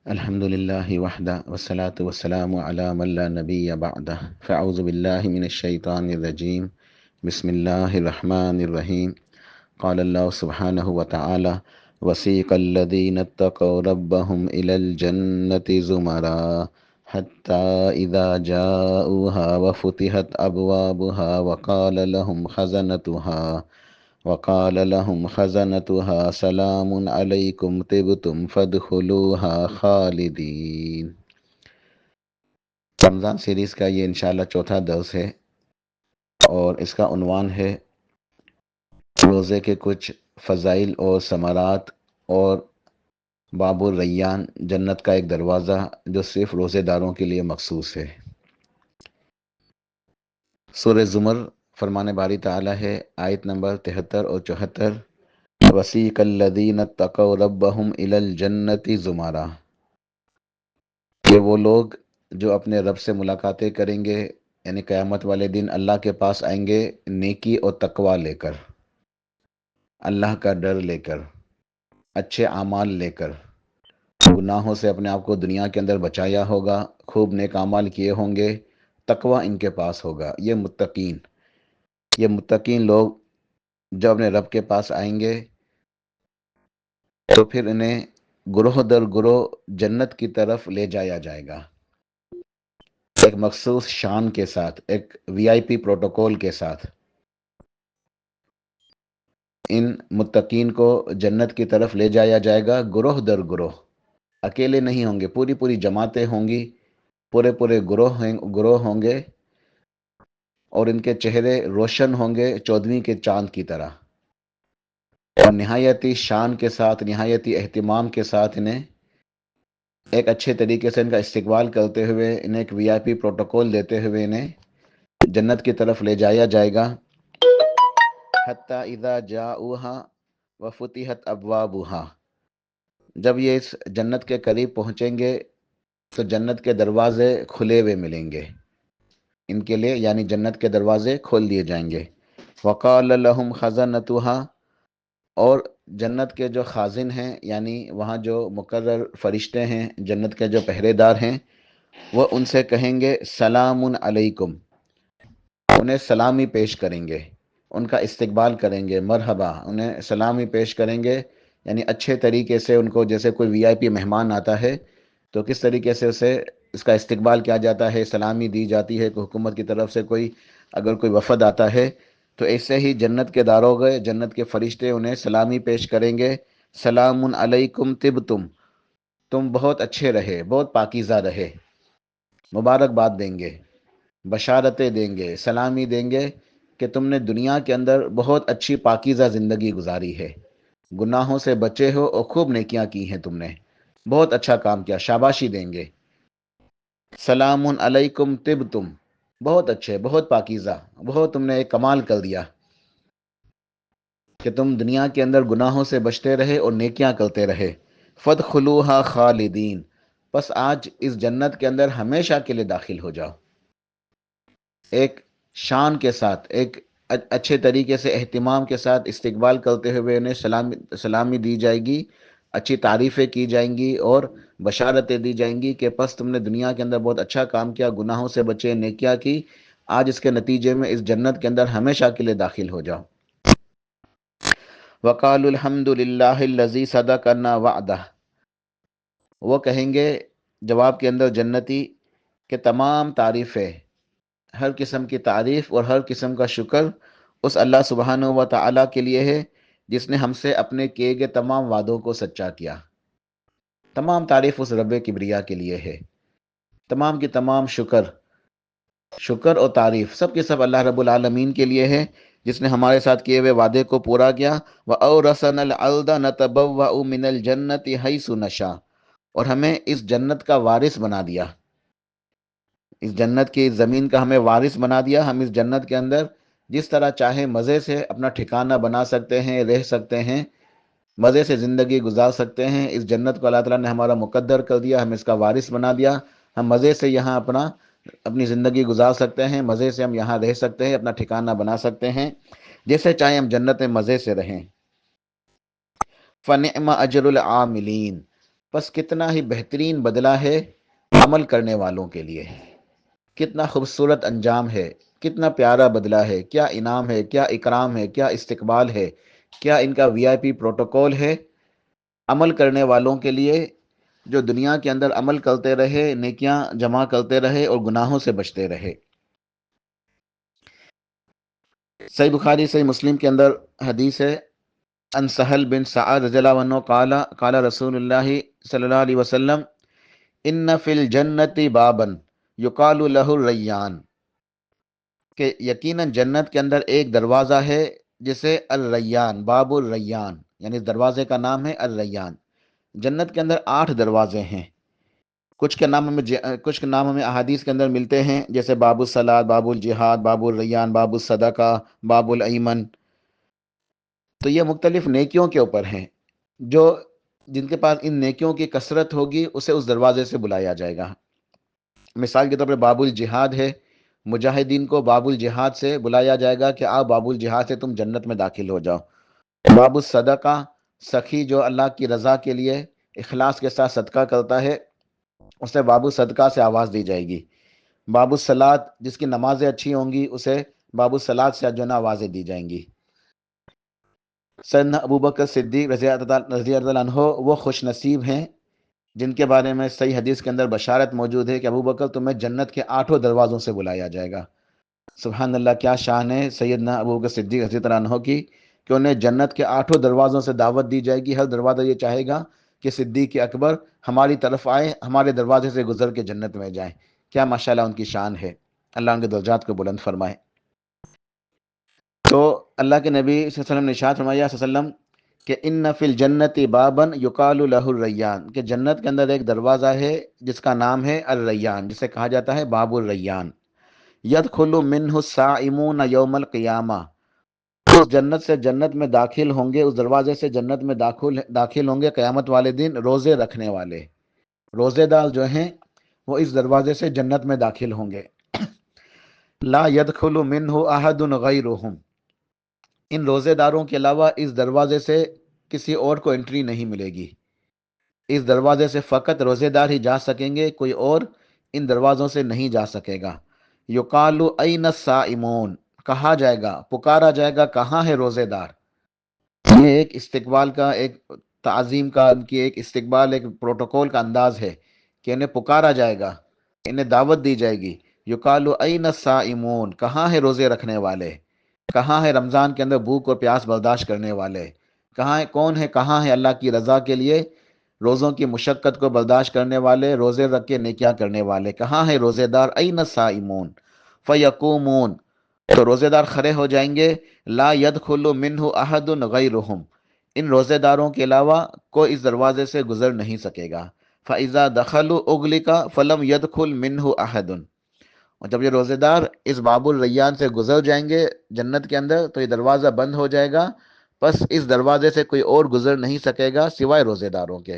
الحمد لله وحده والصلاة والسلام على من لا نبي بعده فأعوذ بالله من الشيطان الرجيم بسم الله الرحمن الرحيم قال الله سبحانه وتعالى وسيق الذين اتقوا ربهم إلى الجنة زمرا حتى إذا جاءوها وفتحت أبوابها وقال لهم خزنتها سلام علیکم طبتم فادخلوها خالدین۔ رمضان سیریز کا یہ انشاءاللہ چوتھا درس ہے اور اس کا عنوان ہے روزے کے کچھ فضائل اور ثمرات اور باب الریان، جنت کا ایک دروازہ جو صرف روزے داروں کے لیے مخصوص ہے۔ سورہ زمر فرمان باری تعالیٰ ہے، آیت نمبر 73 اور 74، وسیق الذین اتقوا ربہم الی الجنۃ زمرا، کہ وہ لوگ جو اپنے رب سے ملاقاتیں کریں گے، یعنی قیامت والے دن اللہ کے پاس آئیں گے نیکی اور تقوی لے کر، اللہ کا ڈر لے کر، اچھے اعمال لے کر، گناہوں سے اپنے آپ کو دنیا کے اندر بچایا ہوگا، خوب نیک اعمال کیے ہوں گے، تقوی ان کے پاس ہوگا۔ یہ متقین لوگ جب اپنے رب کے پاس آئیں گے تو پھر انہیں گروہ در گروہ جنت کی طرف لے جایا جائے گا، ایک مخصوص شان کے ساتھ، ایک وی آئی پی پروٹوکول کے ساتھ ان متقین کو جنت کی طرف لے جایا جائے گا، گروہ در گروہ، اکیلے نہیں ہوں گے، پوری پوری جماعتیں ہوں گی، پورے پورے گروہ ہوں گے، اور ان کے چہرے روشن ہوں گے 14ویں کے چاند کی طرح، اور نہایتی شان کے ساتھ، نہایتی اہتمام کے ساتھ انہیں ایک اچھے طریقے سے ان کا استقبال کرتے ہوئے، انہیں ایک وی آئی پی پروٹوکول دیتے ہوئے انہیں جنت کی طرف لے جایا جائے گا۔ حتی اذا جاؤہا وفتحت ابوابہا، جب یہ اس جنت کے قریب پہنچیں گے تو جنت کے دروازے کھلے ہوئے ملیں گے ان کے لیے، یعنی جنت کے دروازے کھول دیے جائیں گے۔ وقال لهم خزنتها، اور جنت کے جو خازن ہیں، یعنی وہاں جو مقرر فرشتے ہیں، جنت کے جو پہرے دار ہیں، وہ ان سے کہیں گے سلام علیکم، انہیں سلامی پیش کریں گے، ان کا استقبال کریں گے، مرحبا، انہیں سلامی پیش کریں گے، یعنی اچھے طریقے سے ان کو، جیسے کوئی وی آئی پی مہمان آتا ہے تو کس طریقے سے اسے اس کا استقبال کیا جاتا ہے، سلامی دی جاتی ہے، کہ حکومت کی طرف سے اگر کوئی وفد آتا ہے تو ایسے ہی جنت کے داروغے، جنت کے فرشتے انہیں سلامی پیش کریں گے، سلام علیکم طبتم، تم بہت اچھے رہے، بہت پاکیزہ رہے، مبارکباد دیں گے، بشارتیں دیں گے، سلامی دیں گے کہ تم نے دنیا کے اندر بہت اچھی پاکیزہ زندگی گزاری ہے، گناہوں سے بچے ہو اور خوب نیکیاں کی ہیں، تم نے بہت اچھا کام کیا، شاباشی دیں گے۔ سلام علیکم طبتم، بہت اچھے، بہت پاکیزہ، بہت تم نے ایک کمال کر دیا کہ تم دنیا کے اندر گناہوں سے بچتے رہے اور نیکیاں کرتے رہے۔ فادخلوها خالدین، بس آج اس جنت کے اندر ہمیشہ کے لیے داخل ہو جاؤ۔ ایک شان کے ساتھ، ایک اچھے طریقے سے اہتمام کے ساتھ استقبال کرتے ہوئے انہیں سلامی دی جائے گی، اچھی تعریفیں کی جائیں گی اور بشارتیں دی جائیں گی کہ پس تم نے دنیا کے اندر بہت اچھا کام کیا، گناہوں سے بچے، نیکیاں کی، آج اس کے نتیجے میں اس جنت کے اندر ہمیشہ کے لیے داخل ہو جاؤ۔ وقالوا الحمد للہ الذی صدقنا وعدہ، وہ کہیں گے جواب کے اندر جنتی کہ تمام تعریفیں، ہر قسم کی تعریف اور ہر قسم کا شکر اس اللہ سبحانہ و تعالیٰ کے لیے ہے جس نے ہم سے اپنے کیے گئے تمام وعدوں کو سچا کیا۔ تمام تعریف اس رب کبریا کے لیے ہے، تمام کی تمام شکر اور تعریف سب کے سب اللہ رب العالمین کے لیے ہے، جس نے ہمارے ساتھ کیے ہوئے وعدے کو پورا کیا۔ وَأَوْرَثَنَا الْأَرْضَ نَتَبَوَّأُ مِنَ الْجَنَّةِ حَيْثُ نَشَاءُ، اور ہمیں اس جنت کا وارث بنا دیا، اس جنت کی زمین کا ہمیں وارث بنا دیا، ہم اس جنت کے اندر جس طرح چاہیں مزے سے اپنا ٹھکانہ بنا سکتے ہیں، رہ سکتے ہیں، مزے سے زندگی گزار سکتے ہیں۔ اس جنت کو اللہ تعالیٰ نے ہمارا مقدر کر دیا، ہم اس کا وارث بنا دیا، ہم مزے سے یہاں اپنی زندگی گزار سکتے ہیں، مزے سے ہم یہاں رہ سکتے ہیں، اپنا ٹھکانہ بنا سکتے ہیں، جیسے چاہیں ہم جنت میں مزے سے رہیں۔ فَنِعْمَ أَجْرُ الْعَامِلِينَ، بس کتنا ہی بہترین بدلہ ہے عمل کرنے والوں کے لیے، کتنا خوبصورت انجام ہے، کتنا پیارا بدلہ ہے، کیا انعام ہے، کیا اکرام ہے، کیا استقبال ہے، کیا ان کا وی آئی پی پروٹوکول ہے عمل کرنے والوں کے لیے، جو دنیا کے اندر عمل کرتے رہے، نیکیاں جمع کرتے رہے اور گناہوں سے بچتے رہے۔ صحیح بخاری صحیح مسلم کے اندر حدیث ہے، ان سہل بن سعد رضی اللہ عنہ قال قال رسول اللہ صلی اللہ علیہ وسلم ان فی الجنت بابا یقال لہ الریان، کہ یقیناً جنت کے اندر ایک دروازہ ہے جسے الریان، باب الریان، یعنی اس دروازے کا نام ہے الریان۔ جنت کے اندر 8 دروازے ہیں، کچھ کے نام ہمیں احادیث کے اندر ملتے ہیں، جیسے باب الصلاۃ، باب الجہاد، باب الریان، باب الصدقہ، باب الایمن۔ تو یہ مختلف نیکیوں کے اوپر ہیں، جو جن کے پاس ان نیکیوں کی کثرت ہوگی اسے اس دروازے سے بلایا جائے گا۔ مثال کے طور پر باب الجہاد ہے، مجاہدین کو باب الجہاد سے بلایا جائے گا کہ آپ باب الجہاد سے تم جنت میں داخل ہو جاؤ۔ باب الصدقہ، سخی جو اللہ کی رضا کے لیے اخلاص کے ساتھ صدقہ کرتا ہے، اسے باب الصدقہ سے آواز دی جائے گی۔ باب الصلاۃ، جس کی نمازیں اچھی ہوں گی اسے باب الصلاۃ سے جو ہے نا آوازیں دی جائیں گی۔ سیدنا ابوبکر صدیق رضی اللہ عنہ وہ خوش نصیب ہیں جن کے بارے میں صحیح حدیث کے اندر بشارت موجود ہے کہ ابوبکر تمہیں جنت کے 8 دروازوں سے بلایا جائے گا۔ سبحان اللہ، کیا شان ہے سیدنا ابوبکر صدیق رضی اللہ عنہ کی کہ انہیں جنت کے 8 دروازوں سے دعوت دی جائے گی۔ ہر دروازہ یہ چاہے گا کہ صدیق اکبر ہماری طرف آئے، ہمارے دروازے سے گزر کے جنت میں جائیں۔ کیا ماشاءاللہ ان کی شان ہے، اللہ ان کے درجات کو بلند فرمائے۔ تو اللہ کے نبی صلی اللہ علیہ وسلم نے ارشاد فرمایا صلی اللہ علیہ وسلم کہ ان فی الجنت بابا یقال لہ الریان، کہ جنت کے اندر ایک دروازہ ہے جس کا نام ہے الریان، جسے کہا جاتا ہے باب الریان۔ یدخل منہ الصائمون یوم القیامہ، اس جنت سے جنت میں داخل ہوں گے، اس دروازے سے جنت میں داخل ہوں گے قیامت والے دن روزے رکھنے والے، روزے دار جو ہیں وہ اس دروازے سے جنت میں داخل ہوں گے۔ لا يدخل منہ احد غیرہم، ان روزے داروں کے علاوہ اس دروازے سے کسی اور کو انٹری نہیں ملے گی۔ اس دروازے سے فقط روزے دار ہی جا سکیں گے، کوئی اور ان دروازوں سے نہیں جا سکے گا۔ یقال این الصائمون، کہا جائے گا، پکارا جائے گا، کہاں ہے روزے دار۔ یہ ایک استقبال کا، ایک تعظیم کا، ان کی ایک استقبال، ایک پروٹوکول کا انداز ہے کہ انہیں پکارا جائے گا، انہیں دعوت دی جائے گی۔ یقال این الصائمون، کہاں ہے روزے رکھنے والے، کہاں ہے رمضان کے اندر بھوک اور پیاس برداشت کرنے والے، کہاں ہے، کون ہے، کہاں ہے اللہ کی رضا کے لیے روزوں کی مشقت کو برداشت کرنے والے، روزے رکھ کے نیکیاں کرنے والے، کہاں ہے روزے دار۔ این الصائمون فیقومون، تو روزے دار کھڑے ہو جائیں گے۔ لا يدخل منہ احد غیرہم، ان روزے داروں کے علاوہ کوئی اس دروازے سے گزر نہیں سکے گا۔ فاذا دخلوا اغلق فلم يدخل منہ احد، اور جب یہ روزے دار اس باب الریان سے گزر جائیں گے جنت کے اندر تو یہ دروازہ بند ہو جائے گا، بس اس دروازے سے کوئی اور گزر نہیں سکے گا سوائے روزے داروں کے۔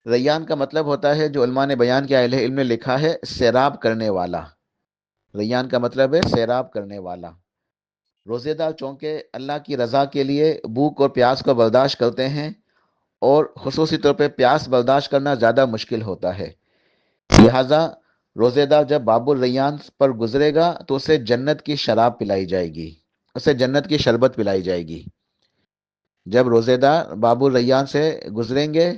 ریان کا مطلب ہوتا ہے، جو علماء نے بیان کیا، اہل علم نے لکھا ہے، سیراب کرنے والا۔ ریان کا مطلب ہے سیراب کرنے والا۔ روزے دار چونکہ اللہ کی رضا کے لیے بھوک اور پیاس کو برداشت کرتے ہیں، اور خصوصی طور پہ پیاس برداشت کرنا زیادہ مشکل ہوتا ہے، لہٰذا روزے دار جب باب الریان پر گزرے گا تو اسے جنت کی شراب پلائی جائے گی، اسے جنت کی شربت پلائی جائے گی۔ جب روزے دار باب الریان سے گزریں گے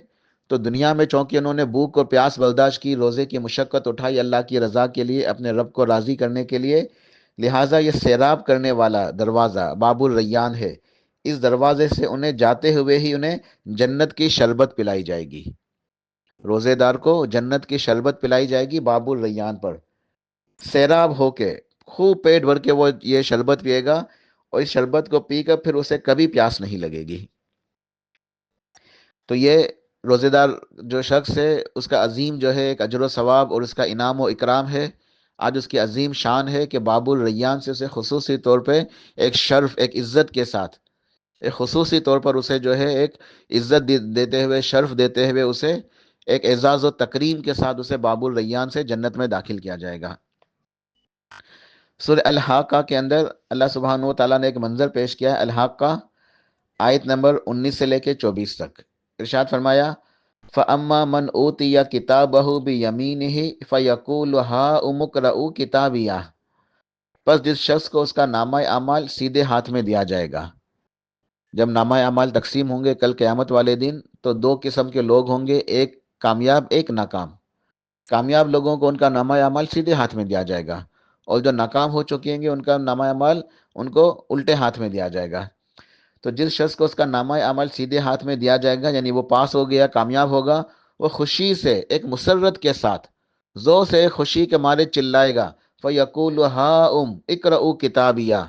تو دنیا میں چونکہ انہوں نے بھوک اور پیاس برداشت کی، روزے کی مشقت اٹھائی اللہ کی رضا کے لیے، اپنے رب کو راضی کرنے کے لیے، لہٰذا یہ سیراب کرنے والا دروازہ باب الریان ہے، اس دروازے سے انہیں جاتے ہوئے ہی انہیں جنت کی شربت پلائی جائے گی۔ روزے دار کو جنت کی شربت پلائی جائے گی باب الریان پر، سیراب ہو کے خوب پیٹ بھر کے وہ یہ شربت پیے گا، اور اس شربت کو پی کر پھر اسے کبھی پیاس نہیں لگے گی۔ تو یہ روزے دار جو شخص ہے اس کا عظیم جو ہے ایک اجر و ثواب اور اس کا انعام و اکرام ہے، آج اس کی عظیم شان ہے کہ باب الریان سے اسے خصوصی طور پہ ایک شرف، ایک عزت کے ساتھ، ایک خصوصی طور پر اسے جو ہے ایک عزت دیتے ہوئے، شرف دیتے ہوئے، اسے ایک اعزاز و تکریم کے ساتھ اسے باب الریان سے جنت میں داخل کیا جائے گا۔ سورہ الحاقہ کے اندر اللہ سبحانہ و تعالیٰ نے ایک منظر پیش کیا ہے، الحاقہ آیت نمبر 19 سے لے کے 24 تک۔ ارشاد فرمایا فَأَمَّا مَنْ أُوتِيَ كِتَابَهُ بِيَمِينِهِ فَيَقُولُ هَاؤُمُ اقْرَءُوا کِتَابِیَهْ، پس جس شخص کو اس کا نامہ اعمال سیدھے ہاتھ میں دیا جائے گا. جب نامہ اعمال تقسیم ہوں گے کل قیامت والے دن، تو دو قسم کے لوگ ہوں گے، ایک کامیاب ایک ناکام. کامیاب لوگوں کو ان کا نامہ اعمال سیدھے ہاتھ میں دیا جائے گا، اور جو ناکام ہو چکے ہیں ان کا نامہ اعمال ان کو الٹے ہاتھ میں دیا جائے گا. تو جس شخص کو اس کا نامہ اعمال سیدھے ہاتھ میں دیا جائے گا، یعنی وہ پاس ہو گیا، کامیاب ہوگا، وہ خوشی سے ایک مسرت کے ساتھ زور سے خوشی کے مارے چلائے گا، فَيَقُولُ هَاؤُمُ اقْرَءُوا کِتَابِیَهْ.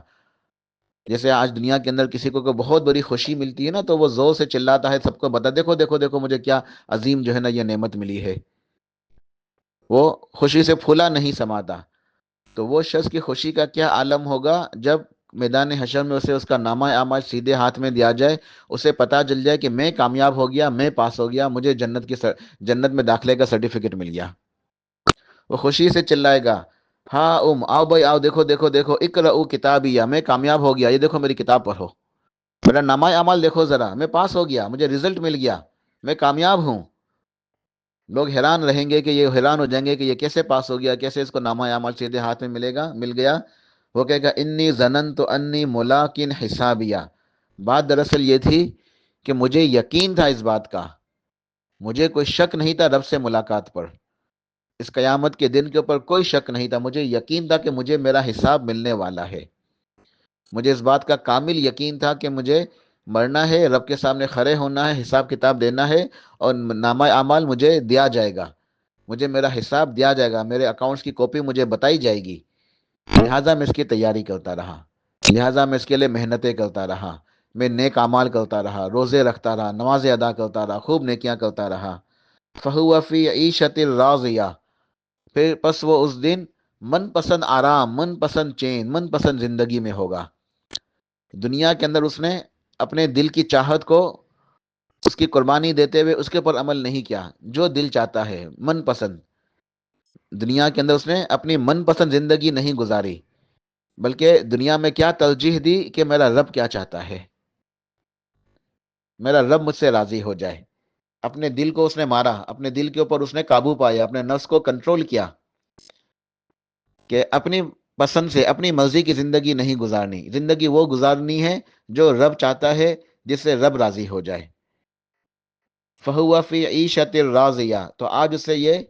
جیسے آج دنیا کے اندر کسی کو کوئی بہت بڑی خوشی ملتی ہے نا، تو وہ زور سے چلاتا ہے، سب کو بتا، دیکھو دیکھو دیکھو مجھے کیا عظیم جو ہے نا یہ نعمت ملی ہے. وہ خوشی سے پھولا نہیں سماتا. تو وہ شخص کی خوشی کا کیا عالم ہوگا جب میدان حشر میں اسے اس کا نامہ اعمال سیدھے ہاتھ میں دیا جائے، اسے پتہ چل جائے کہ میں کامیاب ہو گیا، میں پاس ہو گیا، مجھے جنت میں داخلے کا سرٹیفکیٹ مل گیا. وہ خوشی سے چلائے گا، ہاں آؤ بھائی آؤ، دیکھو دیکھو دیکھو، اقرؤوا کتابیہ، میں کامیاب ہو گیا، یہ دیکھو میری کتاب پڑھو، میرا نامہ اعمال دیکھو ذرا، میں پاس ہو گیا، مجھے رزلٹ مل گیا، میں کامیاب ہوں. لوگ حیران رہیں گے کہ یہ حیران ہو جائیں گے کہ یہ کیسے پاس ہو گیا، کیسے اس کو نامہ اعمال سیدھے ہاتھ میں مل گیا. وہ کہے گا انی ظننت انی ملاقٍ حسابیہ. بات دراصل یہ تھی کہ مجھے یقین تھا اس بات کا، مجھے کوئی شک نہیں تھا رب سے ملاقات پر، اس قیامت کے دن کے اوپر کوئی شک نہیں تھا، مجھے یقین تھا کہ مجھے میرا حساب ملنے والا ہے. مجھے اس بات کا کامل یقین تھا کہ مجھے مرنا ہے، رب کے سامنے کھڑے ہونا ہے، حساب کتاب دینا ہے، اور نامہ اعمال مجھے دیا جائے گا، مجھے میرا حساب دیا جائے گا، میرے اکاؤنٹس کی کاپی مجھے بتائی جائے گی. لہٰذا میں اس کی تیاری کرتا رہا، لہٰذا میں اس کے لیے محنتیں کرتا رہا، میں نیک اعمال کرتا رہا، روزے رکھتا رہا، نمازیں ادا کرتا رہا، خوب نیکیاں کرتا رہا. فَهُوَ فِي عِيشَةٍ رَاضِيَةٍ، پھر پس وہ اس دن من پسند آرام، من پسند چین، من پسند زندگی میں ہوگا. دنیا کے اندر اس نے اپنے دل کی چاہت کو اس کی قربانی دیتے ہوئے اس کے اوپر عمل نہیں کیا، جو دل چاہتا ہے من پسند. دنیا کے اندر اس نے اپنی من پسند زندگی نہیں گزاری، بلکہ دنیا میں کیا ترجیح دی کہ میرا رب کیا چاہتا ہے، میرا رب مجھ سے راضی ہو جائے. اپنے دل کو اس نے مارا، اپنے دل کے اوپر اس نے قابو پایا، اپنے نفس کو کنٹرول کیا کہ اپنی پسند سے اپنی مرضی کی زندگی نہیں گزارنی، زندگی وہ گزارنی ہے جو رب چاہتا ہے، جس سے رب راضی ہو جائے. فَهُوَ فِي عِيشَةٍ رَاضِيَةٍ، تو آج اسے یہ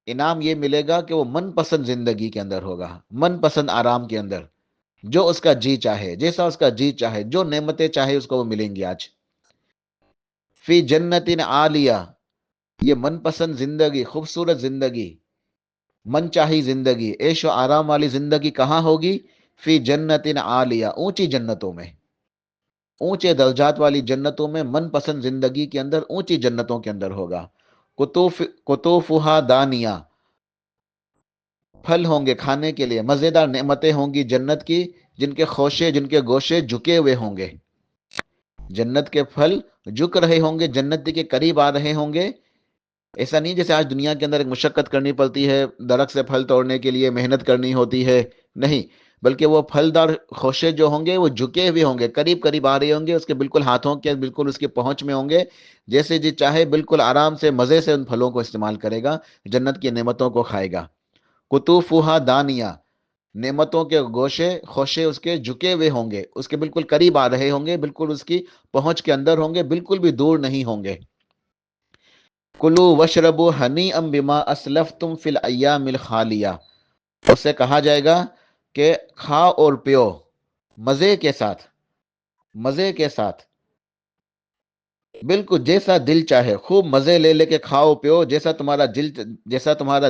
انعام یہ ملے گا کہ وہ من پسند زندگی کے اندر ہوگا، من پسند آرام کے اندر، جو اس کا جی چاہے، جیسا اس کا جی چاہے، جو نعمتیں چاہے اس کو وہ ملیں گی آج. فی جنت عالیہ، یہ من پسند زندگی، خوبصورت زندگی، من چاہی زندگی، عیش و آرام والی زندگی کہاں ہوگی؟ فی جنت عالیہ، اونچی جنتوں میں، اونچے درجات والی جنتوں میں، من پسند زندگی کے اندر، اونچی جنتوں کے اندر ہوگا. قطوفہا دانیہ، پھل ہوں گے کھانے کے لیے، مزیدار نعمتیں ہوں گی جنت کی، جن کے خوشے، جن کے گوشے جھکے ہوئے ہوں گے. جنت کے پھل جھک رہے ہوں گے، جنت کے قریب آ رہے ہوں گے. ایسا نہیں جیسے آج دنیا کے اندر ایک مشقت کرنی پڑتی ہے، درخت سے پھل توڑنے کے لیے محنت کرنی ہوتی ہے، نہیں، بلکہ وہ پھلدار خوشے جو ہوں گے وہ جھکے ہوئے ہوں گے، قریب قریب آ رہے ہوں گے، اس کے بالکل ہاتھوں کے بالکل اس کی پہنچ میں ہوں گے. جیسے جی چاہے بالکل آرام سے مزے سے ان پھلوں کو استعمال کرے گا، جنت کی نعمتوں کو کھائے گا. قطوفہا دانیہ، نعمتوں کے گوشے خوشے اس کے جھکے ہوئے ہوں گے، اس کے بالکل قریب آ رہے ہوں گے، بالکل اس کی پہنچ کے اندر ہوں گے، بالکل بھی دور نہیں ہوں گے. کلو وشربو ہنیئا بما اسلفتم فی الایام الخالیہ، اس سے کہا جائے گا کہ کھاؤ اور پیو مزے کے ساتھ، مزے کے ساتھ، بالکل جیسا دل چاہے، خوب مزے لے لے کے کھاؤ پیو، جیسا تمہارا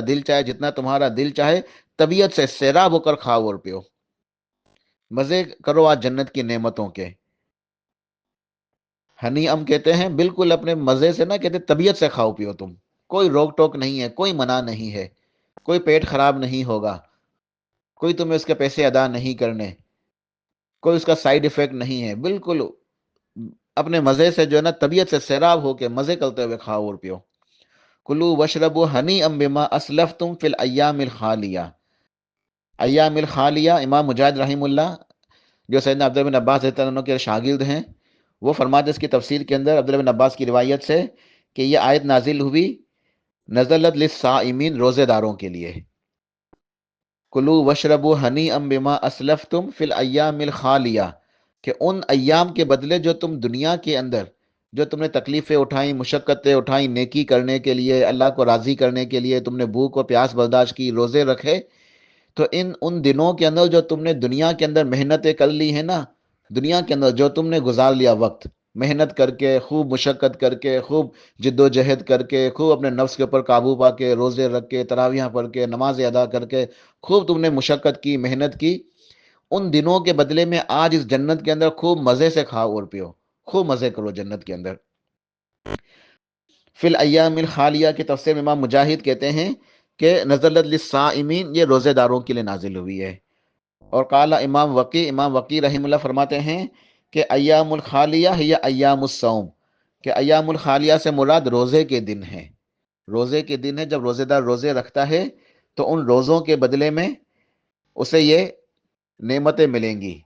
دل چاہے، جتنا تمہارا دل چاہے، طبیعت سے سیراب ہو کر کھاؤ اور پیو، مزے کرو آج جنت کی نعمتوں کے. ہنی ام کہتے ہیں بالکل اپنے مزے سے نہ کہتے، طبیعت سے کھاؤ پیو تم، کوئی روک ٹوک نہیں ہے، کوئی منع نہیں ہے، کوئی پیٹ خراب نہیں ہوگا، کوئی تمہیں اس کے پیسے ادا نہیں کرنے، کوئی اس کا سائیڈ ایفیکٹ نہیں ہے، بالکل اپنے مزے سے جو ہے نا طبیعت سے سیراب ہو کے مزے کرتے ہوئے کھاؤ اور پیو. کلو وشربو ہنیئا بما اسلفتم فی الایام الخالیہ. ایام الخالیہ، امام مجاہد رحمہ اللہ جو سیدنا عبداللہ بن عباس رضی اللہ عنہ کے شاگرد ہیں، وہ فرماتے اس کی تفسیر کے اندر عبداللہ بن عباس کی روایت سے کہ یہ آیت نازل ہوئی نزلت للصائمین، روزے داروں کے لیے. کلو وشربو ہنی ام بما اسلفتم فی الایام الخالیہ، کہ ان ایام کے بدلے جو تم دنیا کے اندر جو تم نے تکلیفیں اٹھائیں، مشقتیں اٹھائیں نیکی کرنے کے لیے، اللہ کو راضی کرنے کے لیے، تم نے بھوک و پیاس برداشت کی، روزے رکھے، تو ان دنوں کے اندر جو تم نے دنیا کے اندر محنتیں کر لی ہیں نا، دنیا کے اندر جو تم نے گزار لیا وقت، محنت کر کے، خوب مشقت کر کے، خوب جد و جہد کر کے، خوب اپنے نفس کے اوپر قابو پا کے، روزے رکھ کے، تراویحاں پڑھ کے، نمازیں ادا کر کے، خوب تم نے مشقت کی، محنت کی، ان دنوں کے بدلے میں آج اس جنت کے اندر خوب مزے سے کھاؤ اور پیو، خوب مزے کرو جنت کے اندر. فی الایام الخالیہ کی تفسیر میں امام مجاہد کہتے ہیں کہ نزلت للصائمین، یہ روزے داروں کے لیے نازل ہوئی ہے. اور قال امام وقی رحم اللہ فرماتے ہیں کہ ایام الخالیہ یا ایام الصوم، کہ ایام الخالیہ سے مراد روزے کے دن ہیں. روزے کے دن ہے، جب روزے دار روزے رکھتا ہے تو ان روزوں کے بدلے میں اسے یہ نعمتیں ملیں گی.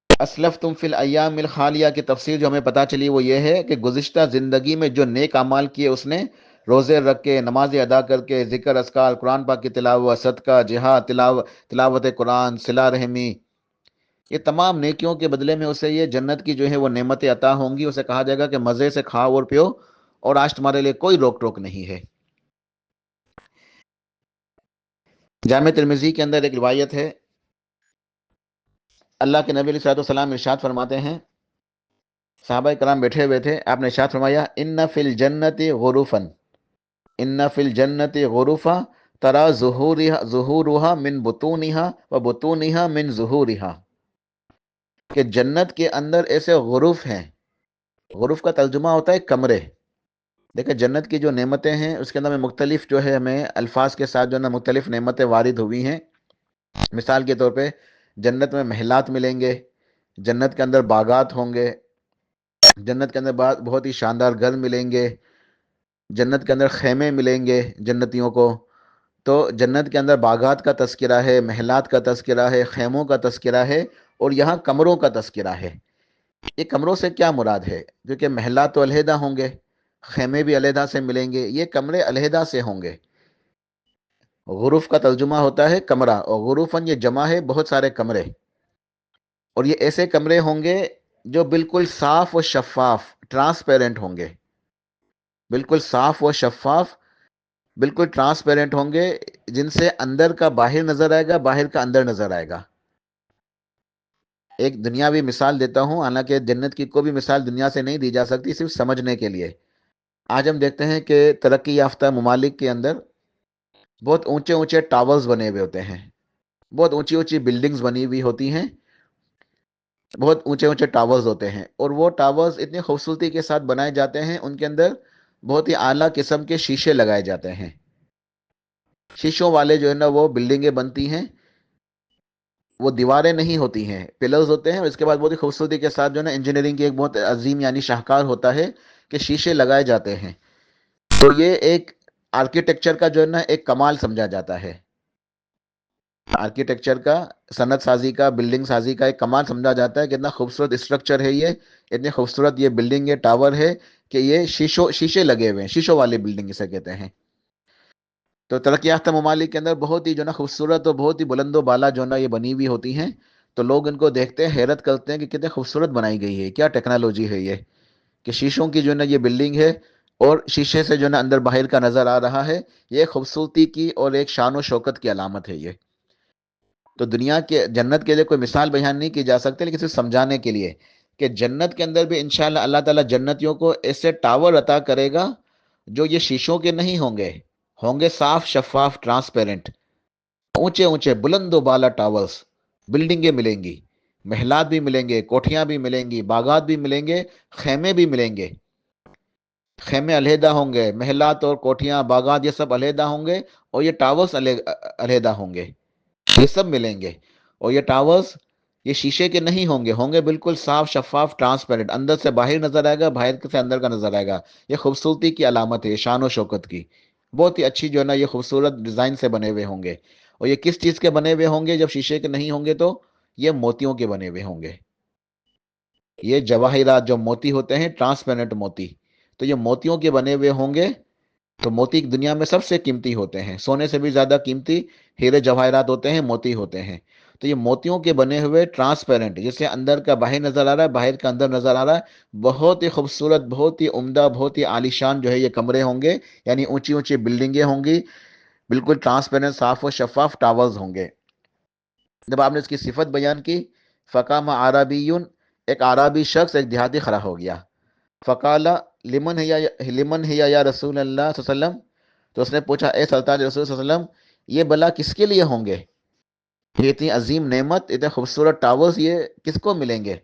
اسلفتم فی الایام الخالیہ کی تفسیر جو ہمیں پتہ چلی وہ یہ ہے کہ گزشتہ زندگی میں جو نیک اعمال کیے اس نے، روزے رکھ کے، نمازیں ادا کر کے، ذکر اذکار، قرآن پاک کی تلاوت، صدقہ، جہاد، تلاوت قرآن، صلہ رحمی، یہ تمام نیکیوں کے بدلے میں اسے یہ جنت کی جو ہے وہ نعمتیں عطا ہوں گی. اسے کہا جائے گا کہ مزے سے کھاؤ اور پیو، اور آج تمہارے لیے کوئی روک ٹوک نہیں ہے. جامع ترمذی کے اندر ایک روایت ہے، اللہ کے نبی علیہ الصلوۃ والسلام ارشاد فرماتے ہیں، صحابہ کرام بیٹھے ہوئے تھے، آپ نے ارشاد فرمایا ان فی الجنت غرفا، ان فی الجنت غرفا ترا ظہورها من بطونها و بطونها من ظہورها، کہ جنت کے اندر ایسے غرف ہیں. غرف کا ترجمہ ہوتا ہے کمرے. دیکھیں جنت کی جو نعمتیں ہیں اس کے اندر میں مختلف جو ہے ہمیں الفاظ کے ساتھ جو ہے نا مختلف نعمتیں وارد ہوئی ہیں. مثال کے طور پہ جنت میں محلات ملیں گے، جنت کے اندر باغات ہوں گے، جنت کے اندر بہت ہی شاندار گھر ملیں گے، جنت کے اندر خیمے ملیں گے جنتیوں کو. تو جنت کے اندر باغات کا تذکرہ ہے، محلات کا تذکرہ ہے، خیموں کا تذکرہ ہے، اور یہاں کمروں کا تذکرہ ہے. یہ کمروں سے کیا مراد ہے؟ کیونکہ محلات تو علیحدہ ہوں گے، خیمے بھی علیحدہ سے ملیں گے، یہ کمرے علیحدہ سے ہوں گے. غرف کا ترجمہ ہوتا ہے کمرہ، اور غرفن یہ جمع ہے بہت سارے کمرے. اور یہ ایسے کمرے ہوں گے جو بالکل صاف و شفاف، ٹرانسپیرنٹ ہوں گے، بالکل صاف و شفاف، بالکل ٹرانسپیرنٹ ہوں گے، جن سے اندر کا باہر نظر آئے گا، باہر کا اندر نظر آئے گا. ایک دنیاوی مثال دیتا ہوں، حالانکہ جنت کی کوئی بھی مثال دنیا سے نہیں دی جا سکتی، صرف سمجھنے کے لیے. آج ہم دیکھتے ہیں کہ ترقی یافتہ ممالک کے اندر بہت اونچے اونچے ٹاورز بنے ہوئے ہوتے ہیں، بہت اونچی اونچی بلڈنگز بنی ہوئی ہوتی ہیں، بہت اونچے اونچے ٹاورز ہوتے ہیں، اور وہ ٹاورز اتنی خوبصورتی کے ساتھ بنائے جاتے ہیں، ان کے اندر بہت ہی اعلیٰ قسم کے شیشے لگائے جاتے ہیں. شیشوں والے جو ہے نا وہ بلڈنگیں بنتی ہیں، وہ دیواریں نہیں ہوتی ہیں، پلرز ہوتے ہیں، اور اس کے بعد بہت ہی خوبصورتی کے ساتھ جو ہے نا انجینئرنگ کی ایک بہت عظیم یعنی شاہکار ہوتا ہے کہ شیشے لگائے جاتے ہیں. تو یہ ایک آرکیٹیکچر کا جو ہے نا ایک کمال سمجھا جاتا ہے. آرکیٹیکچر کا، صنعت سازی کا، بلڈنگ سازی کا ایک کمال سمجھا جاتا ہے کہ اتنا خوبصورت اسٹرکچر ہے، یہ اتنی خوبصورت یہ بلڈنگ ہے، ٹاور ہے، کہ یہ شیشے لگے ہوئے ہیں، شیشوں والی بلڈنگ اسے کہتے ہیں. تو ترقی یافتہ ممالک کے اندر بہت ہی جو نا خوبصورت اور بہت ہی بلند و بالا جو نا یہ بنی ہوئی ہوتی ہیں. تو لوگ ان کو دیکھتے ہیں، حیرت کرتے ہیں کہ کتنے خوبصورت بنائی گئی ہے، کیا ٹیکنالوجی ہے یہ، کہ شیشوں کی جو نا یہ بلڈنگ ہے، اور شیشے سے جو نا اندر باہر کا نظر آ رہا ہے. یہ خوبصورتی کی اور ایک شان و شوکت کی علامت ہے یہ. تو دنیا کے جنت کے لیے کوئی مثال بیان نہیں کی جا سکتی، لیکن صرف سمجھانے کے لیے کہ جنت کے اندر بھی انشاءاللہ اللہ تعالیٰ جنتیوں کو ایسے ٹاور عطا کرے گا جو یہ شیشوں کے نہیں ہوں گے، ہوں گے صاف شفاف ٹرانسپیرنٹ، اونچے اونچے بلند و بالا ٹاورز، بلڈنگیں ملیں گی، محلات بھی ملیں گے، کوٹھیاں بھی ملیں گی، باغات بھی ملیں گے، خیمے بھی ملیں گے. خیمے علیحدہ ہوں گے، محلات اور کوٹھیاں، باغات یہ سب علیحدہ ہوں گے، اور یہ ٹاورز علیحدہ ہوں گے، یہ سب ملیں گے. اور یہ ٹاورز یہ شیشے کے نہیں ہوں گے، ہوں گے بالکل صاف شفاف ٹرانسپیرنٹ، اندر سے باہر نظر آئے گا، باہر سے اندر کا نظر آئے گا. یہ خوبصورتی کی علامت ہے، شان و شوکت کی. بہت ہی اچھی جو ہے نا یہ خوبصورت ڈیزائن سے بنے ہوئے ہوں گے. اور یہ کس چیز کے بنے ہوئے ہوں گے؟ جب شیشے کے نہیں ہوں گے تو یہ موتیوں کے بنے ہوئے ہوں گے. یہ جواہرات جو موتی ہوتے ہیں، ٹرانسپیرنٹ موتی، تو یہ موتیوں کے بنے ہوئے ہوں گے، تو موتی دنیا میں سب سے قیمتی ہوتے ہیں، سونے سے بھی زیادہ قیمتی ہیرے جواہرات ہوتے ہیں، موتی ہوتے ہیں۔ تو یہ موتیوں کے بنے ہوئے ٹرانسپیرنٹ، جس سے اندر کا باہر نظر آ رہا ہے، باہر کا اندر نظر آ رہا ہے، بہت ہی خوبصورت، بہت ہی عمدہ، بہت ہی عالیشان جو ہے یہ کمرے ہوں گے، یعنی اونچی اونچی بلڈنگیں ہوں گی، بالکل ٹرانسپیرنٹ، صاف و شفاف ٹاورز ہوں گے۔ جب آپ نے اس کی صفت بیان کی، فقام عربی، ایک عربی شخص، ایک دیہاتی کھڑا ہو گیا، فقال لمن ہی یا رسول اللہ صلی اللہ علیہ وسلم، تو اس نے پوچھا اے سرتاج رسول صلی اللہ علیہ وسلم، یہ بلا کس کے لیے ہوں گے؟ یہ اتنی عظیم نعمت، اتنے خوبصورت ٹاورز، یہ کس کو ملیں گے؟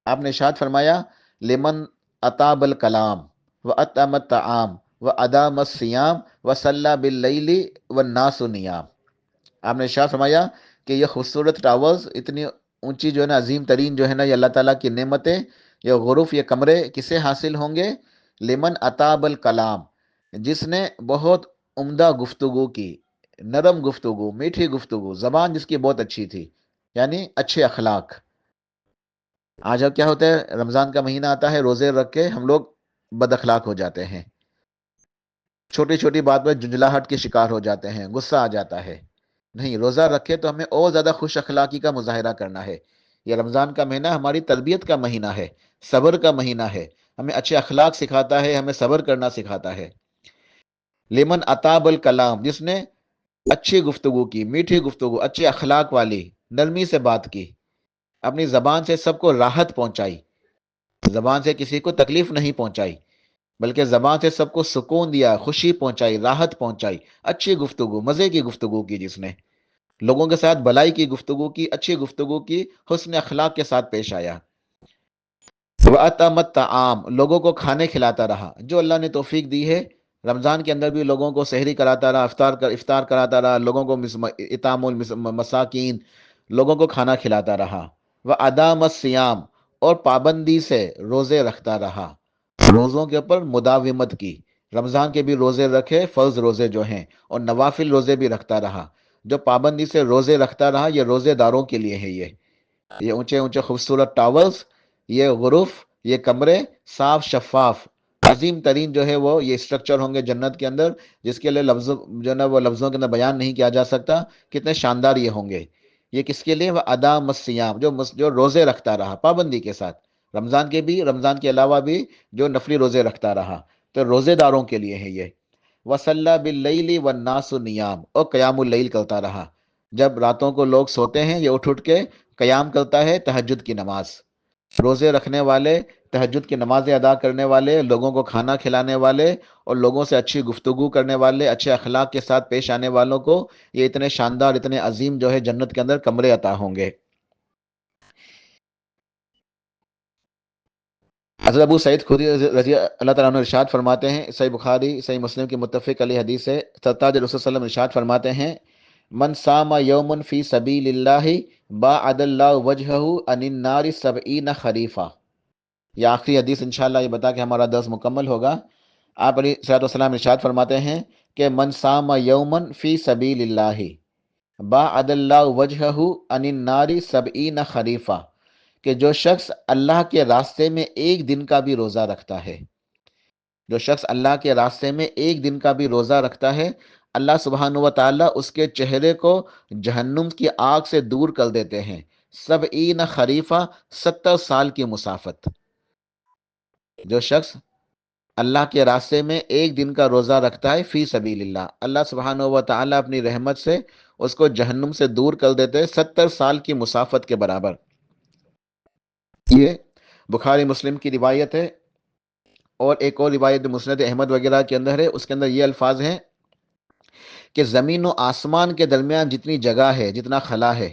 آپ نے ارشاد فرمایا لمن اطاب الکلام و اطعم الطعام و ادام الصیام و صلی باللیل والناس نیام۔ آپ نے ارشاد فرمایا کہ یہ خوبصورت ٹاورز، اتنی اونچی جو ہے نا، عظیم ترین جو ہے نا، یہ اللہ تعالیٰ کی نعمتیں، یہ غرف، یہ کمرے کسے حاصل ہوں گے؟ لمن اطاب الکلام، جس نے بہت عمدہ گفتگو کی، نرم گفتگو، میٹھی گفتگو، زبان جس کی بہت اچھی تھی، یعنی اچھے اخلاق۔ آج اب کیا ہوتا ہے، رمضان کا مہینہ آتا ہے، روزے رکھ کے ہم لوگ بد اخلاق ہو جاتے ہیں، چھوٹی چھوٹی بات پہ جھنجھلاہٹ کے شکار ہو جاتے ہیں، غصہ آ جاتا ہے۔ نہیں، روزہ رکھے تو ہمیں اور زیادہ خوش اخلاقی کا مظاہرہ کرنا ہے۔ یہ رمضان کا مہینہ ہماری تربیت کا مہینہ ہے، صبر کا مہینہ ہے، ہمیں اچھے اخلاق سکھاتا ہے، ہمیں صبر کرنا سکھاتا ہے۔ لمن اطاب الکلام، جس نے اچھی گفتگو کی، میٹھی گفتگو، اچھے اخلاق والی، نرمی سے بات کی، اپنی زبان سے سب کو راحت پہنچائی، زبان سے کسی کو تکلیف نہیں پہنچائی، بلکہ زبان سے سب کو سکون دیا، خوشی پہنچائی، راحت پہنچائی، اچھی گفتگو، مزے کی گفتگو کی، جس نے لوگوں کے ساتھ بھلائی کی گفتگو کی، اچھی گفتگو کی، حسن اخلاق کے ساتھ پیش آیا۔ وَأَطْعَمَ الطَّعَامَ، لوگوں کو کھانے کھلاتا رہا، جو اللہ نے توفیق دی ہے، رمضان کے اندر بھی لوگوں کو سحری کراتا رہا، افطار کراتا رہا، لوگوں کو اطعام المساکین، لوگوں کو کھانا کھلاتا رہا۔ وَأَدَامَ الصِّيَامَ، اور پابندی سے روزے رکھتا رہا، روزوں کے اوپر مداومت کی، رمضان کے بھی روزے رکھے، فرض روزے جو ہیں، اور نوافل روزے بھی رکھتا رہا۔ جو پابندی سے روزے رکھتا رہا، یہ روزے داروں کے لیے ہے۔ یہ اونچے اونچے خوبصورت ٹاورز، یہ غرف، یہ کمرے، صاف شفاف، عظیم ترین جو ہے وہ یہ اسٹرکچر ہوں گے جنت کے اندر، جس کے لیے لفظ جو ہے نا وہ لفظوں کے اندر بیان نہیں کیا جا سکتا، کتنے شاندار یہ ہوں گے۔ یہ کس کے لیے؟ وہ ادام الصیام، جو روزے رکھتا رہا پابندی کے ساتھ، رمضان کے بھی، رمضان کے علاوہ بھی جو نفلی روزے رکھتا رہا، تو روزے داروں کے لیے ہے یہ۔ وصلی باللیل والناس نیام، اور قیام اللیل کرتا رہا، جب راتوں کو لوگ سوتے ہیں یہ اٹھ کے قیام کرتا ہے، تہجد کی نماز۔ روزے رکھنے والے، تہجد کی نمازیں ادا کرنے والے، لوگوں کو کھانا کھلانے والے، اور لوگوں سے اچھی گفتگو کرنے والے، اچھے اخلاق کے ساتھ پیش آنے والوں کو یہ اتنے شاندار، اتنے عظیم جو ہے جنت کے اندر کمرے عطا ہوں گے۔ حضرت ابو سعید خدری رضی اللہ تعالیٰ عنہ ارشاد فرماتے ہیں، صحیح بخاری صحیح مسلم کی متفق علیہ حدیث ہے، سرتاج رسول صلی اللہ علیہ وسلم ارشاد فرماتے ہیں، من صام یوما فی سبیل اللہ باعد اللہ وجہہ عن النار 70 خریفہ۔ یہ آخری حدیث انشاءاللہ یہ بتا کہ ہمارا درس مکمل ہوگا۔ آپ علیہ الصلوۃ والسلام ارشاد فرماتے ہیں کہ من صام یوما فی سبیل اللہ باعد اللہ وجہہ عن النار 70 خریفہ، کہ جو شخص اللہ کے راستے میں ایک دن کا بھی روزہ رکھتا ہے، جو شخص اللہ کے راستے میں ایک دن کا بھی روزہ رکھتا ہے، اللہ سبحانہ و تعالیٰ اس کے چہرے کو جہنم کی آگ سے دور کر دیتے ہیں، 70 خریفہ، 70 سال کی مسافت۔ جو شخص اللہ کے راستے میں ایک دن کا روزہ رکھتا ہے فی سبیل اللہ، اللہ سبحانہ و تعالیٰ اپنی رحمت سے اس کو جہنم سے دور کر دیتے ہیں، 70 سال کی مسافت کے برابر۔ یہ بخاری مسلم کی روایت ہے، اور ایک اور روایت مسند احمد وغیرہ کے اندر ہے، اس کے اندر یہ الفاظ ہیں کہ زمین و آسمان کے درمیان جتنی جگہ ہے، جتنا خلا ہے،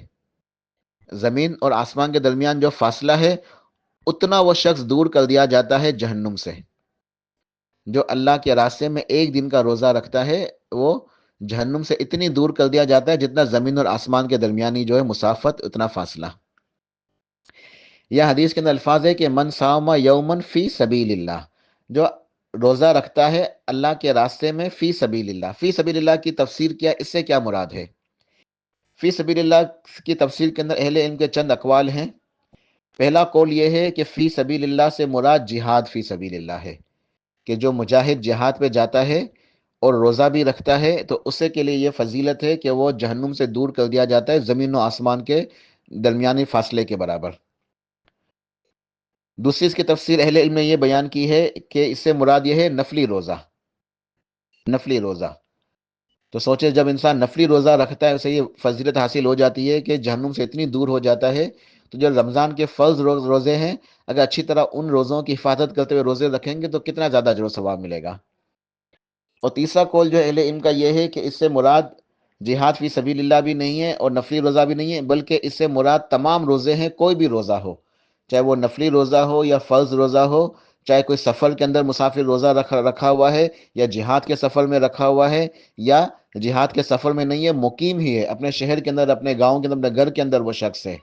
زمین اور آسمان کے درمیان جو فاصلہ ہے، اتنا وہ شخص دور کر دیا جاتا ہے جہنم سے۔ جو اللہ کے راستے میں ایک دن کا روزہ رکھتا ہے، وہ جہنم سے اتنی دور کر دیا جاتا ہے جتنا زمین اور آسمان کے درمیانی جو ہے مسافت، اتنا فاصلہ۔ یہ حدیث کے اندر الفاظ ہے کہ من صام یوما فی سبیل اللہ، جو روزہ رکھتا ہے اللہ کے راستے میں فی سبیل اللہ۔ فی سبیل اللہ کی تفسیر کیا، اس سے کیا مراد ہے؟ فی سبیل اللہ کی تفسیر کے اندر اہل علم کے چند اقوال ہیں۔ پہلا قول یہ ہے کہ فی سبیل اللہ سے مراد جہاد فی سبیل اللہ ہے، کہ جو مجاہد جہاد پہ جاتا ہے اور روزہ بھی رکھتا ہے تو اسے کے لیے یہ فضیلت ہے کہ وہ جہنم سے دور کر دیا جاتا ہے زمین و آسمان کے درمیانی فاصلے کے برابر۔ دوسری اس کی تفسیر اہل علم نے یہ بیان کی ہے کہ اس سے مراد یہ ہے نفلی روزہ، نفلی روزہ۔ تو سوچے جب انسان نفلی روزہ رکھتا ہے اسے یہ فضیلت حاصل ہو جاتی ہے کہ جہنم سے اتنی دور ہو جاتا ہے، تو جو رمضان کے فرض روزے ہیں اگر اچھی طرح ان روزوں کی حفاظت کرتے ہوئے روزے رکھیں گے تو کتنا زیادہ اجر و ثواب ملے گا۔ اور تیسرا قول جو اہل علم کا یہ ہے کہ اس سے مراد جہاد فی سبیل اللہ بھی نہیں ہے اور نفلی روزہ بھی نہیں ہے، بلکہ اس سے مراد تمام روزے ہیں، کوئی بھی روزہ ہو، چاہے وہ نفلی روزہ ہو یا فرض روزہ ہو، چاہے کوئی سفر کے اندر مسافر روزہ رکھا ہوا ہے یا جہاد کے سفر میں رکھا ہوا ہے یا جہاد کے سفر میں نہیں ہے، مقیم ہی ہے اپنے شہر کے اندر، اپنے گاؤں کے اندر، اپنے گھر کے اندر وہ شخص ہے،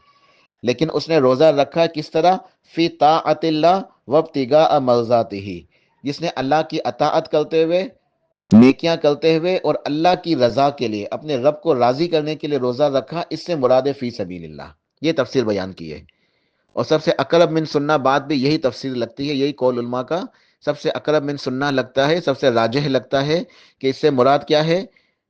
لیکن اس نے روزہ رکھا کس طرح؟ فی طاعت اللہ وابتغاء مرضاتہ، جس نے اللہ کی اطاعت کرتے ہوئے، نیکیاں کرتے ہوئے اور اللہ کی رضا کے لیے، اپنے رب کو راضی کرنے کے لیے روزہ رکھا، اس سے مراد ہے فی سبیل اللہ۔ یہ تفسیر بیان کی ہے، اور سب سے اقرب من سنہ بات بھی یہی تفسیر لگتی ہے، یہی قول علماء کا سب سے اقرب من سنہ لگتا ہے، سب سے راجح لگتا ہے کہ اس سے مراد کیا ہے؟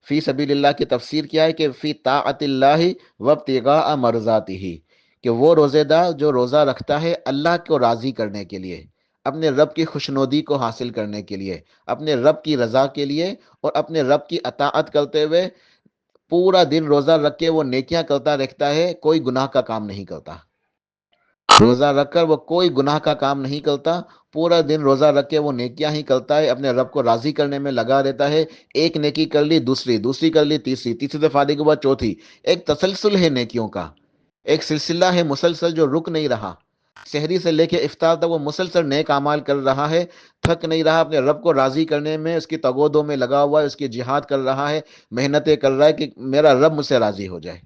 فی سبیل اللہ کی تفسیر کیا ہے کہ فی طاعت اللہ وابتغاء مرضاتہ، کہ وہ روزے دار جو روزہ رکھتا ہے اللہ کو راضی کرنے کے لیے، اپنے رب کی خوشنودی کو حاصل کرنے کے لیے، اپنے رب کی رضا کے لیے، اور اپنے رب کی اطاعت کرتے ہوئے پورا دن روزہ رکھ کے وہ نیکیاں کرتا رہتا ہے، کوئی گناہ کا کام نہیں کرتا، روزہ رکھ کر وہ کوئی گناہ کا کام نہیں کرتا، پورا دن روزہ رکھ کے وہ نیکیاں ہی کرتا ہے، اپنے رب کو راضی کرنے میں لگا رہتا ہے، ایک نیکی کر لی دوسری، دوسری کر لی تیسری، تیسری دفعہ کے بعد چوتھی، ایک تسلسل ہے نیکیوں کا، ایک سلسلہ ہے مسلسل جو رک نہیں رہا، سحری سے لے کے افطار تک وہ مسلسل نیک اعمال کر رہا ہے، تھک نہیں رہا، اپنے رب کو راضی کرنے میں اس کی تگودوں میں لگا ہوا ہے، اس کی جہاد کر رہا ہے، محنتیں کر رہا ہے کہ میرا رب مجھ سے راضی ہو جائے،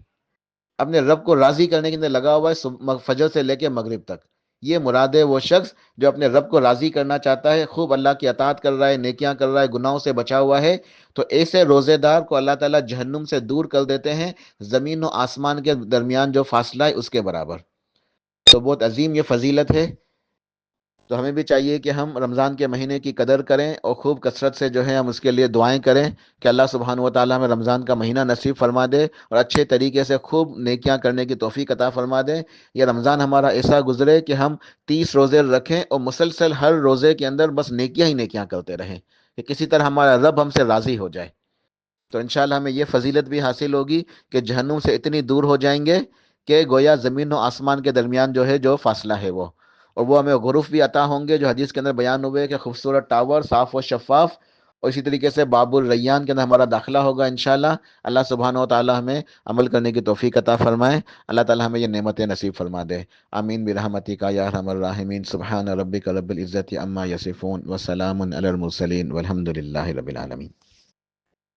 اپنے رب کو راضی کرنے کے اندر لگا ہوا ہے فجر سے لے کے مغرب تک۔ یہ مراد ہے وہ شخص جو اپنے رب کو راضی کرنا چاہتا ہے، خوب اللہ کی اطاعت کر رہا ہے، نیکیاں کر رہا ہے، گناہوں سے بچا ہوا ہے، تو ایسے روزے دار کو اللہ تعالیٰ جہنم سے دور کر دیتے ہیں زمین و آسمان کے درمیان جو فاصلہ ہے اس کے برابر۔ تو بہت عظیم یہ فضیلت ہے، تو ہمیں بھی چاہیے کہ ہم رمضان کے مہینے کی قدر کریں اور خوب کثرت سے جو ہے ہم اس کے لیے دعائیں کریں کہ اللہ سبحانہ و تعالیٰ ہمیں رمضان کا مہینہ نصیب فرما دے اور اچھے طریقے سے خوب نیکیاں کرنے کی توفیق عطا فرما دے۔ یہ رمضان ہمارا ایسا گزرے کہ ہم 30 روزے رکھیں اور مسلسل ہر روزے کے اندر بس نیکیاں ہی نیکیاں کرتے رہیں کہ کسی طرح ہمارا رب ہم سے راضی ہو جائے، تو انشاءاللہ ہمیں یہ فضیلت بھی حاصل ہوگی کہ جہنم سے اتنی دور ہو جائیں گے کہ گویا زمین و آسمان کے درمیان جو ہے جو فاصلہ ہے وہ، اور وہ ہمیں غرف بھی عطا ہوں گے جو حدیث کے اندر بیان ہوئے کہ خوبصورت ٹاور صاف و شفاف، اور اسی طریقے سے باب الریان کے اندر ہمارا داخلہ ہوگا انشاءاللہ۔ اللہ سبحانہ و تعالی ہمیں عمل کرنے کی توفیق عطا فرمائے، اللہ تعالی ہمیں یہ نعمتیں نصیب فرما دے، آمین برحمتک یا ارحم الراحمین۔ سبحان ربک رب العزت عما یصفون وسلام علی المرسلین والحمد للہ رب العالمین۔